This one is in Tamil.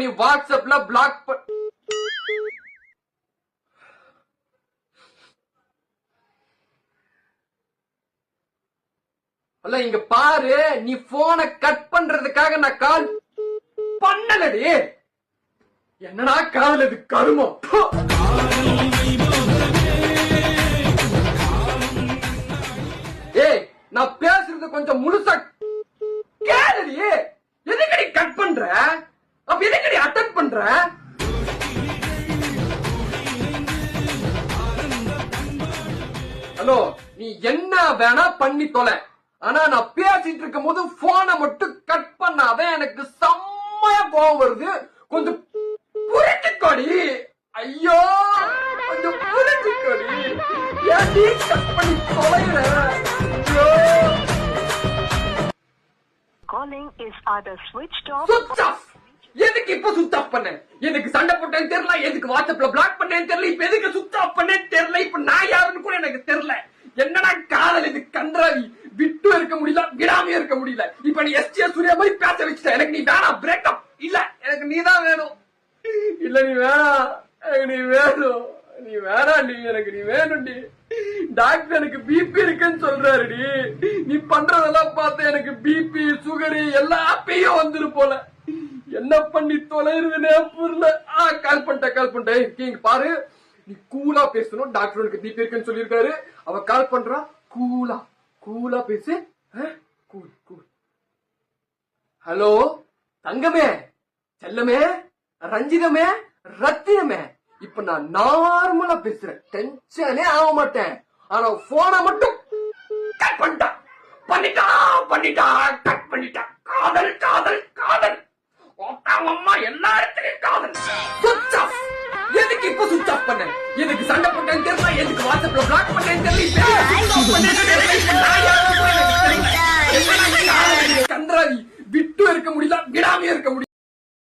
நீ வாட்ஸ்அப்ல பிளாக் அல்ல இங்க பாரு, நீ போனை கட் பண்றதுக்காக நான் கால் பண்ணலடி. என்னடா காதல் இது கருமம். ஏய், நான் பேசுறது கொஞ்சம் முழுசா கேளுடி. எதுக்கடி கட் பண்ற? அப்ப எதுக்கடி அட்டெண்ட் பண்ற? ஹலோ, நீ என்ன வேணா பண்ணி தொலை, ஆனா நான் பேசிட்டு இருக்கும் போது போனை மட்டும் கட் பண்ணாத. எனக்கு செம்மையா கோவம் வருது. கொஞ்சம் புரிஞ்சுக்கோடி. ஐயோ, கொஞ்சம் புரிஞ்சுக்கோடி. ஏன்டி கட் பண்ணி தொலைற? ஐயோ, calling is either switched off. சுவிட்ச் ஆஃப். எதுக்கு இப்ப சுவிட்ச் ஆஃப் பண்ண? எதுக்கு சண்டை போட்டேன்னு தெரியல, எதுக்கு வாட்ஸ்அப்ல பிளாக் பண்ணேன்னு தெரியல, இப்ப எதுக்கு சுவிட்ச் ஆஃப் பண்ணேன்னு தெரியல. இப்ப நான் யாருன்னு கூட எனக்கு தெரியல. என்னடா காதல் இது கன்றாவி. விட்டு இருக்க முடியல, விடாம இருக்க முடியல. இப்ப நீ எஸ்டிஏ சூர்யா மாதிரி பேச வச்சுட்ட. எனக்கு நீ வேணாம், பிரேக்கப். இல்ல, எனக்கு நீ தான் வேணும். இல்ல, நீ வேணாம், எனக்கு நீ வேணும். நீ வேணாண்டி, எனக்கு நீ வேணும்டி. டாக்டர் எனக்கு பிபி இருக்குன்னு சொல்றாருடி. நீ பண்றதெல்லாம் பார்த்து எனக்கு பிபி சுகரு எல்லா அப்பையும் வந்துரு போல. என்ன பண்ணி தொலைறதுனே புரியல. கால் பண்ணிட்டேன். பாரு, நீ கூலா பேசணும். டாக்டர் எனக்கு பிபி இருக்குன்னு சொல்லியிருக்காரு. அவ கால் பண்றா. கூலா பேசு. கூல். ஹலோ தங்கமே, செல்லமே, ரஞ்சிதமே, ரத்தினமே. இப்ப நான் நார்மலா பேசுறேன். டென்ஷனே ஆக மாட்டேன். ஆனா போனை மட்டும் கட் பண்ணிட்டா. கட் பண்ணிட்டா. காதல். அம்மா எல்லா இடத்துலயும் காதல். சுவிட்ச் ஆஃப். எதுக்கு இப்ப சுவிட்ச் ஆஃப் பண்ண? எதுக்கு சண்டை போட்டேன்னு தெரியல, எதுக்கு வாட்ஸ்அப்ல பிளாக் பண்ணேன்னு தெரியல. கன்றாவி. விட்டு இருக்க முடியல, விடாம இருக்க முடியல.